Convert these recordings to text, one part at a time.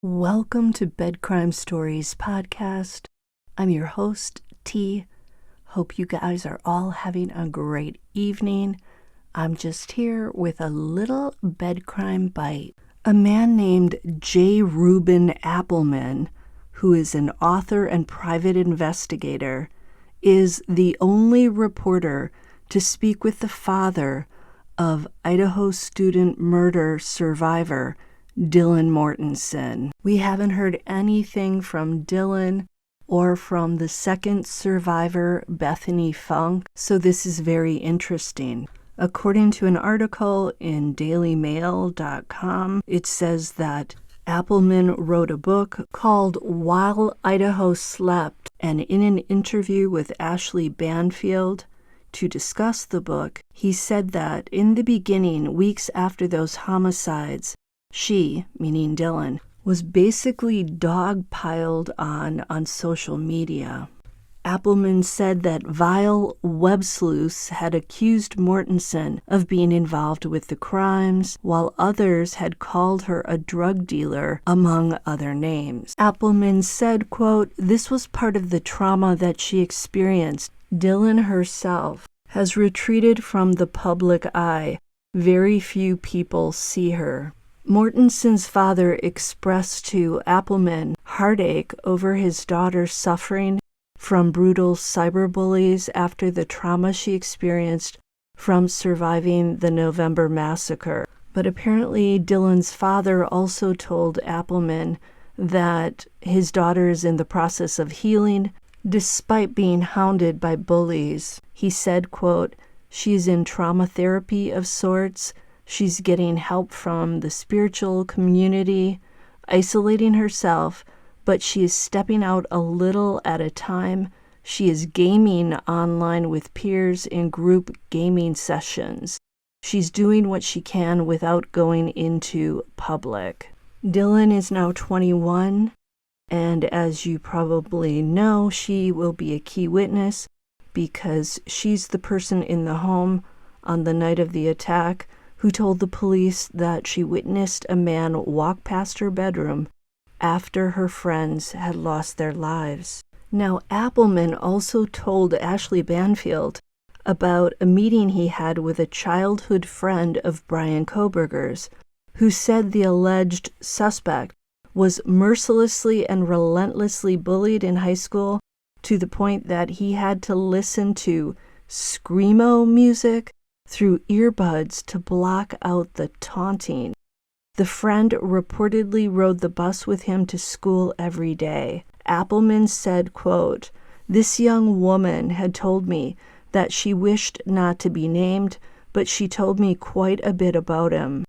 Welcome to Bed Crime Stories podcast. I'm your host, T. Hope you guys are all having a great evening. I'm just here with a little bed crime bite. A man named J. Reuben Appelman, who is an author and private investigator, is the only reporter to speak with the father of Idaho student murder survivor Dylan Mortensen. We haven't heard anything from Dylan or from the second survivor, Bethany Funk, so this is very interesting. According to an article in dailymail.com, it says that Appelman wrote a book called While Idaho Slept, and in an interview with Ashley Banfield to discuss the book, he said that in the beginning, weeks after those homicides, she, meaning Dylan, was basically dogpiled on social media. Appelman said that vile web sleuths had accused Mortensen of being involved with the crimes, while others had called her a drug dealer, among other names. Appelman said, quote, "This was part of the trauma that she experienced. Dylan herself has retreated from the public eye. Very few people see her." Mortensen's father expressed to Appelman heartache over his daughter's suffering from brutal cyberbullies after the trauma she experienced from surviving the November massacre. But apparently Dylan's father also told Appelman that his daughter is in the process of healing despite being hounded by bullies. He said, quote, "She's in trauma therapy of sorts. She's getting help from the spiritual community, isolating herself, but she is stepping out a little at a time. She is gaming online with peers in group gaming sessions. She's doing what she can without going into public." Dylan is now 21, and as you probably know, she will be a key witness because she's the person in the home on the night of the attack who told the police that she witnessed a man walk past her bedroom after her friends had lost their lives. Now, Appelman also told Ashley Banfield about a meeting he had with a childhood friend of Bryan Kohberger's, who said the alleged suspect was mercilessly and relentlessly bullied in high school to the point that he had to listen to screamo music through earbuds to block out the taunting. The friend reportedly rode the bus with him to school every day. Appelman said, quote, "This young woman had told me that she wished not to be named, but she told me quite a bit about him.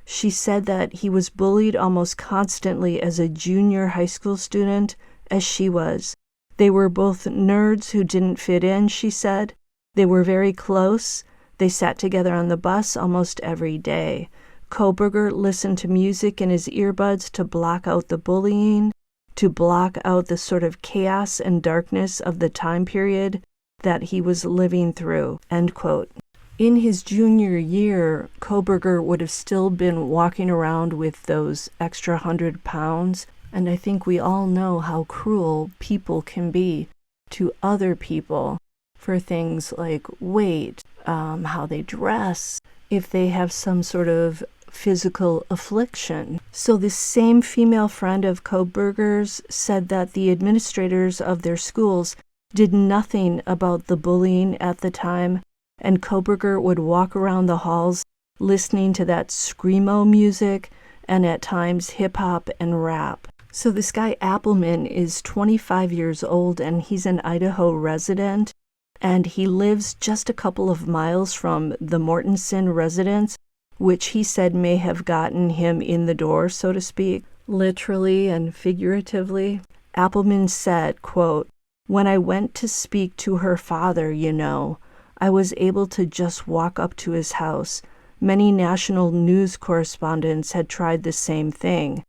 She said that he was bullied almost constantly as a junior high school student, as she was. They were both nerds who didn't fit in," she said. "They were very close. They sat together on the bus almost every day. Kohberger listened to music in his earbuds to block out the bullying, to block out the sort of chaos and darkness of the time period that he was living through," end quote. In his junior year, Kohberger would have still been walking around with those extra 100 pounds, and I think we all know how cruel people can be to other people for things like weight, how they dress, if they have some sort of physical affliction. So this same female friend of Kohberger's said that the administrators of their schools did nothing about the bullying at the time, and Kohberger would walk around the halls listening to that screamo music and at times hip-hop and rap. So this guy Appelman is 25 years old, and he's an Idaho resident, and he lives just a couple of miles from the Mortensen residence, which he said may have gotten him in the door, so to speak, literally and figuratively. Appelman said, quote, "When I went to speak to her father, I was able to just walk up to his house. Many national news correspondents had tried the same thing.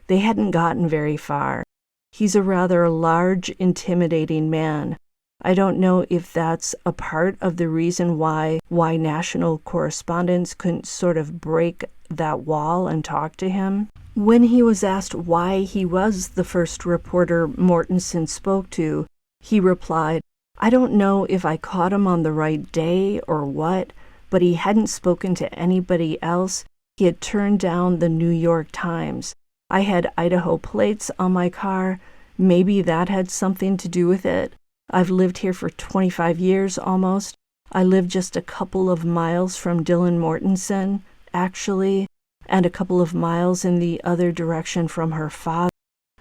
They hadn't gotten very far. He's a rather large, intimidating man. I don't know if that's a part of the reason why national correspondents couldn't sort of break that wall and talk to him." When he was asked why he was the first reporter Mortensen spoke to, he replied, "I don't know if I caught him on the right day or what, but he hadn't spoken to anybody else. He had turned down the New York Times. I had Idaho plates on my car. Maybe that had something to do with it. I've lived here for 25 years almost. I live just a couple of miles from Dylan Mortensen, actually, and a couple of miles in the other direction from her father.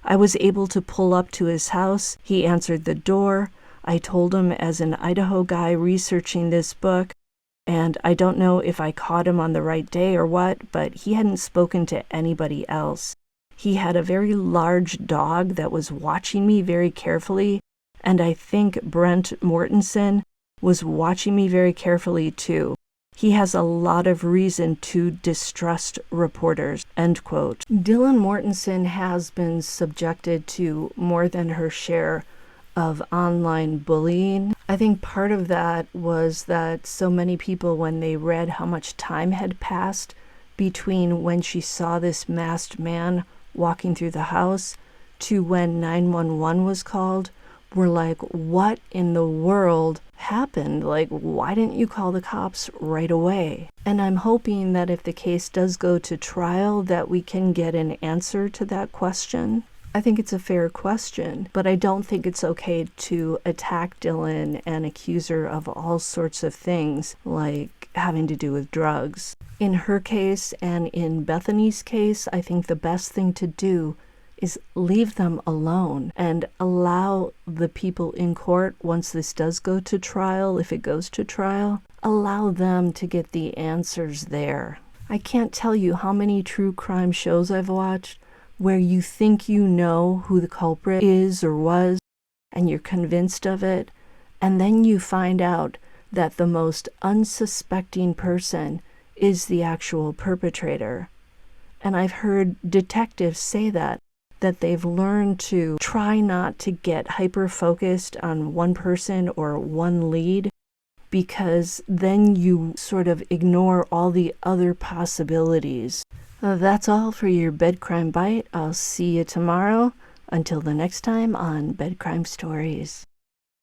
I was able to pull up to his house. He answered the door. I told him as an Idaho guy researching this book, and I don't know if I caught him on the right day or what, but he hadn't spoken to anybody else. He had a very large dog that was watching me very carefully, and I think Brent Mortensen was watching me very carefully too. He has a lot of reason to distrust reporters," end quote. Dylan Mortensen has been subjected to more than her share of online bullying. I think part of that was that so many people, when they read how much time had passed between when she saw this masked man walking through the house to when 911 was called, were like, what in the world happened? Like, why didn't you call the cops right away? And I'm hoping that if the case does go to trial, that we can get an answer to that question. I think it's a fair question, but I don't think it's okay to attack Dylan and accuse her of all sorts of things, like having to do with drugs. In her case and in Bethany's case, I think the best thing to do is leave them alone and allow the people in court, once this does go to trial, if it goes to trial, allow them to get the answers there. I can't tell you how many true crime shows I've watched where you think you know who the culprit is or was, and you're convinced of it, and then you find out that the most unsuspecting person is the actual perpetrator. And I've heard detectives say that they've learned to try not to get hyper-focused on one person or one lead, because then you sort of ignore all the other possibilities. That's all for your Bed Crime Bite. I'll see you tomorrow. Until the next time on Bed Crime Stories.